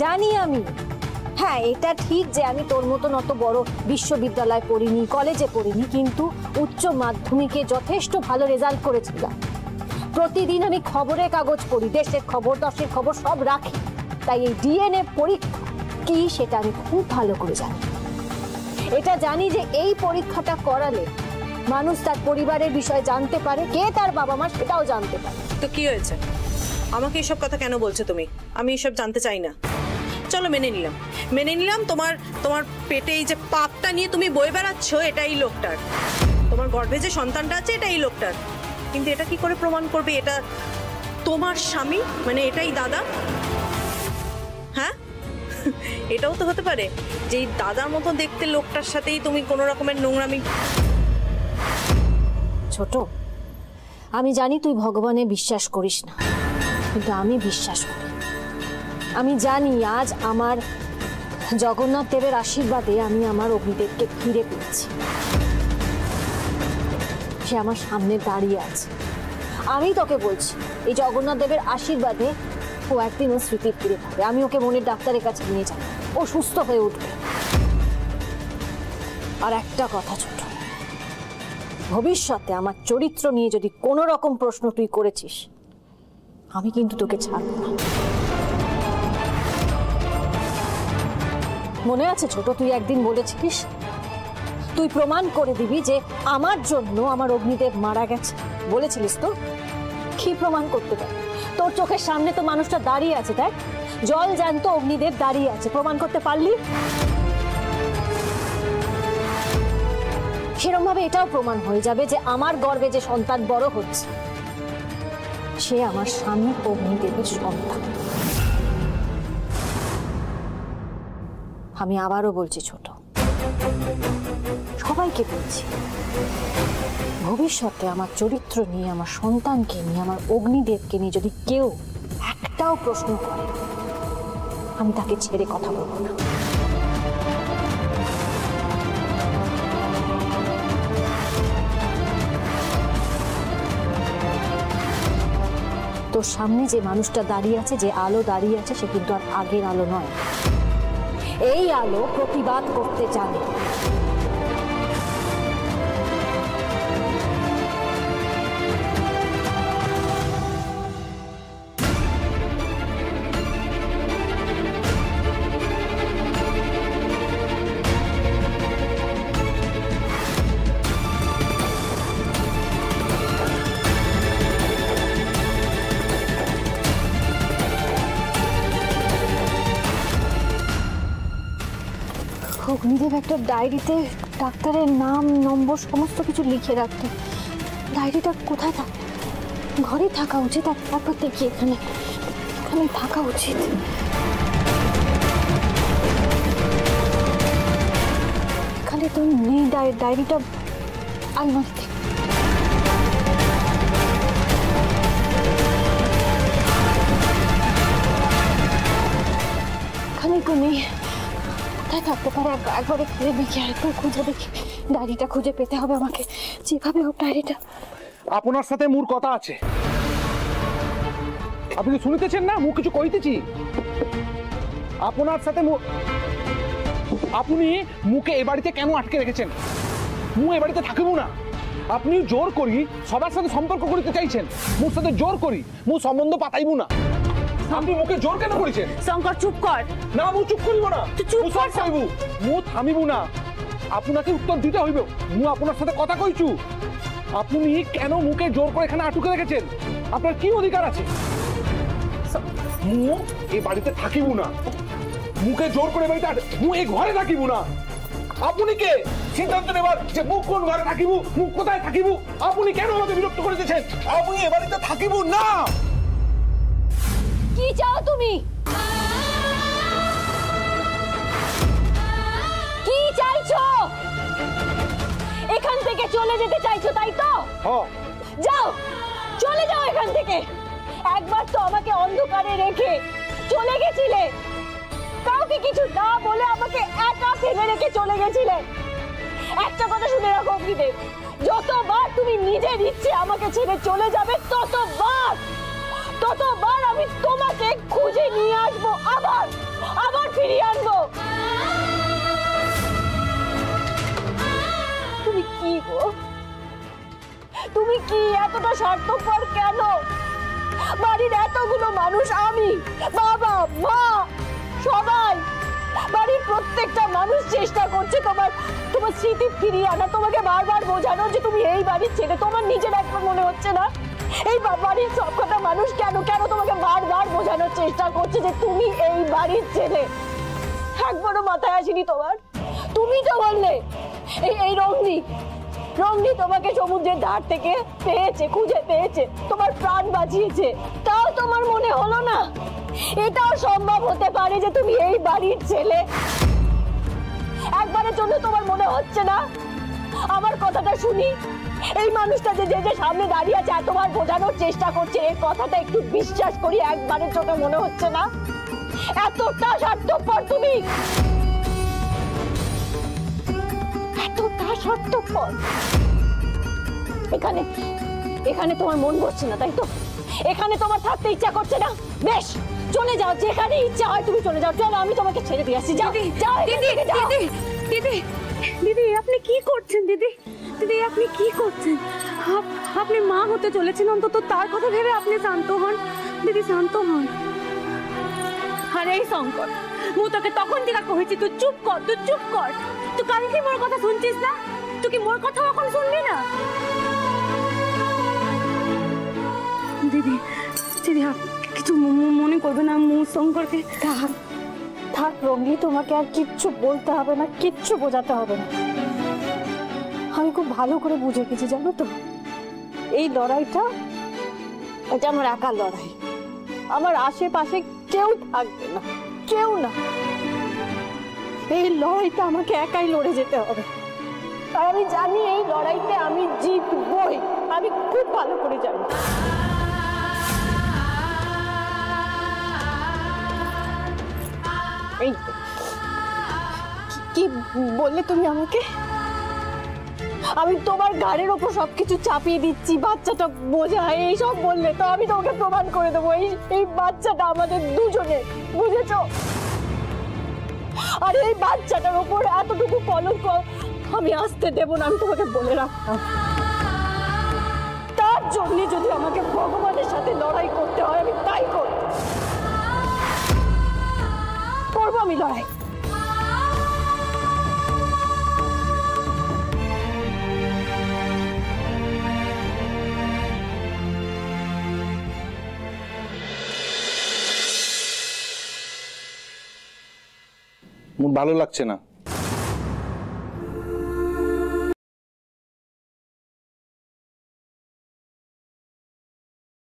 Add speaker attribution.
Speaker 1: জানি আমি। হ্যাঁ, এটা ঠিক যে আমি তোর মতন অত বড় বিশ্ববিদ্যালয় পড়িনি, কলেজে পড়িনি, কিন্তু উচ্চ মাধ্যমিকে যথেষ্ট ভালো রেজাল্ট করেছিলাম। প্রতিদিন আমি খবরের কাগজ পড়ি, দেশের খবর, দশের খবর সব রাখি। তাই এই ডিএনএ পরীক্ষা কি সেটা আমি খুব ভালো করে জানি। এটা জানি যে এই পরীক্ষাটা করালে মানুষ তার পরিবারের বিষয়ে জানতে পারে, কে তার বাবা মা সেটাও জানতে পারে।
Speaker 2: তো কি হয়েছে? আমাকে এসব কথা কেন বলছো তুমি? আমি এসব জানতে চাই না। চলো মেনে নিলাম তোমার পেটে এই যে পাপটা নিয়ে তুমি বয়ে বেড়াচ্ছ, এটা এই লোকটার। তোমার গর্ভে যে সন্তানটা আছে এটা এই লোকটার। কিন্তু এটা কি করে প্রমাণ করবে এটা তোমার স্বামী, মানে এটাই দাদা? হ্যাঁ, এটাও তো হতে পারে যে এই দাদার মতো দেখতে লোকটার সাথেই তুমি কোনো রকমের নোংরামি।
Speaker 1: ছোট, আমি জানি তুই ভগবানে বিশ্বাস করিস না, কিন্তু আমি বিশ্বাস করি। আমি জানি আজ আমার জগন্নাথ দেবের আশীর্বাদে আমি আমার অগ্নিদেবকে ফিরে পেয়েছি। সে আমার সামনে দাঁড়িয়ে আছে। আমি তোকে বলছি, এই জগন্নাথ দেবের আশীর্বাদে ও একদিন ও স্মৃতি ফিরে পাবে। আমি ওকে মনের ডাক্তারের কাছে নিয়ে যাব, ও সুস্থ হয়ে উঠবে। আর একটা কথা ছোট, ভবিষ্যতে আমার চরিত্র নিয়ে যদি কোনো রকম প্রশ্ন তুই করেছিস, আমি কিন্তু তোকে ছাড়ব না। মনে আছে ছোট, তুই একদিন বলেছিস তুই প্রমাণ করে দিবি যে আমার জন্য আমার অগ্নিদেব মারা গেছে, বলেছিলিস তো? কি প্রমাণ করতে পারি? তোর চোখের সামনে তো মানুষটা দাঁড়িয়ে আছে, তাই জল জ্যান্ত অগ্নিদেব দাঁড়িয়ে আছে, প্রমাণ করতে পারলি? সেরকম ভাবে এটাও প্রমাণ হয়ে যাবে যে আমার গর্ভে যে সন্তান বড় হচ্ছে সে আমার স্বামী অগ্নিদেবের সন্তান। আমি আবারও বলছি ছোট, সবাইকে বলছি, ভবিষ্যতে আমার চরিত্র নিয়ে, আমার সন্তানকে নিয়ে, আমার অগ্নিদেবকে নিয়ে যদি কেউ একটাও প্রশ্ন করে, আমি তাকে ছেড়ে কথা বলবো না। তোর সামনে যে মানুষটা দাঁড়িয়ে আছে, যে আলো দাঁড়িয়ে আছে, সে কিন্তু আর আগের আলো নয়। এই আলো প্রতিবাদ করতে জানে। অগ্নিদেব একটা ডায়েরিতে ডাক্তারের নাম, নম্বর সমস্ত কিছু লিখে রাখতো। ডায়েরিটা কোথায় থাকে? ঘরে থাকা উচিত। আর তারপর দেখি এখানে থাকা উচিত। এখানে তো নেই ডায়েরিটা, আলমারিতে। এখানে তো নেই। কোথায় থাকতে পারে? একবারে খুঁজে দেখি, আরেকবার খুঁজে দেখি। ডায়েরিটা খুঁজে পেতে হবে আমাকে, যেভাবে হোক ডায়েরিটা।
Speaker 3: আপনার সাথে মোর কথা আছে, আপনি শুনিতেছেন না? মু কিছু কইতেছি আপনার সাথে। আপনি মুকে এ বাড়িতে কেন আটকে রেখেছেন? মু এ বাড়িতে থাকিব না। আপনি জোর করি সবার সাথে সম্পর্ক করতে চাইছেন, মোর সাথে জোর করি মু সম্বন্ধ পাতাইব না। আপনি মুকে জোর কেন করেছেন?
Speaker 2: শঙ্কর চুপ কর।
Speaker 3: না, মু চুপ করিব না। চুপ কর কইব, মু থামিব না। আপনাকে উত্তর দিতে হইব। মু আপনার সাথে কথা কইছু, আপনি কেন মুকে জোর করে এখানে আটকে রেখেছেন? আপনার কি অধিকার আছে? মু এই বাড়িতে থাকিব না। মুকে জোর করে বাড়িতে মু এই ঘরে থাকিব না। আপনি কে সিদ্ধান্ত নেবার যে মু কোন ঘরে থাকিব, মু কোথায় থাকিব? আপনি কেন আমাকে বিরক্ত করিতেছেন? আমি এই বাড়িতে থাকিব না।
Speaker 1: কি চাও তুমি? কি চাইছো? এখান থেকে চলে যেতে চাইছো, তাই তো? যাও, চলে যাও এখান থেকে। একবার তো আমাকে অন্ধকারে রেখে চলে গেছিলে, কাউকে কিছু না বলে আমাকে একা ফেলে রেখে চলে গেছিলে। একটা কথা শুনে রাখো অগ্নিদেব, যতবার তুমি নিজের ইচ্ছে আমাকে ছেড়ে চলে যাবে, ততবার আমি তোমাকে খুঁজে নিয়ে আসবো, আবার তুমি কি এতটা স্বার্থপর কেন? বাড়ির এতগুলো মানুষ, আমি, বাবা, মা, সবাই, বাড়ির প্রত্যেকটা মানুষ চেষ্টা করছে তোমার স্মৃতি ফিরিয়ে আনা, তোমাকে বারবার বোঝানো যে তুমি এই বাড়ির ছেলে। তোমার নিজের একবার মনে হচ্ছে না এই বাড়ির সবকটা মানুষ কেন কেন তোমাকে বারবার বোঝানোর চেষ্টা করছে যে তুমি এই বাড়ির ছেলে? একবারও মাথায় আসেনি তোমার? তুমি তো বললে এই রঙ্গনি তোমাকে সমুদ্রের ধার থেকে পেয়েছে, খুঁজে পেয়েছে, তোমার প্রাণ বাঁচিয়েছে। তাও তোমার মনে হলো না এটাও সম্ভব হতে পারে যে তুমি এই বাড়ির ছেলে? একবারের জন্য তোমার মনে হচ্ছে না আমার কথাটা শুনি এই মানুষটা যে যে সামনে দাঁড়িয়ে আছে এতবার বোঝানোর চেষ্টা করছে, এই কথাটা একটু বিশ্বাস করি একবারের জন্য মনে হচ্ছে না এতটা স্বার্থপর তুমি? এতটা স্বার্থপর? এখানে তোমার মন বসছে না, তাই তো? এখানে তোমার থাকতে ইচ্ছা করছে না? বেশ, চলে যাও, যেখানে ইচ্ছা হয় তুমি চলে যাও। চলো, আমি তোমাকে ছেড়ে দিয়ে আসছি। যাও যাও,
Speaker 4: দিদি আপনি কি করছেন? দিদি আপনি কি করছেন? আপনি মা হতে চলেছেন, অন্তত তার কথা ভেবে আপনি শান্ত হন। দিদি শান্ত হন। আরে এই শঙ্কর, মু তোকে তখন থেকে কইছি তুই চুপ কর, তুই কাল কি মোর কথা শুনছিস না? তুই কি মোর কথা এখন শুনবি না? দিদি কিছু মনে করবে না, মু শঙ্করকে
Speaker 1: থাক রঙ্গি, তোমাকে আর কিচ্ছু বলতে হবে না, কিচ্ছু বোঝাতে হবে না। আমি খুব ভালো করে বুঝে গেছি, জানো তো, এই লড়াইটা এটা আমার একার লড়াই। আমার আশেপাশে কেউ থাকবে না, কেউ না। এই লড়াইটা আমাকে একাই লড়ে যেতে হবে। আর আমি জানি এই লড়াইতে আমি জিতবই, আমি খুব ভালো করে জানি। এই কি বললে তুমি আমাকে? আমি তোমার ঘাড়ের ওপর সবকিছু চাপিয়ে দিচ্ছি, বাচ্চাটা বোঝা, এইসব বললে তো? আমি তোমাকে প্রমাণ করে দেবো এই বাচ্চাটা আমাদের দুজনের, বুঝেছো? আর এই বাচ্চাটার ওপর এতটুকু কলঙ্ক আমি আসতে দেবো না, আমি তোমাকে বলে রাখতাম। তার জন্য যদি আমাকে ভগবানের সাথে লড়াই করতে হয় আমি তাই করবো, আমি লড়াই।
Speaker 3: মোর ভালো লাগছে না।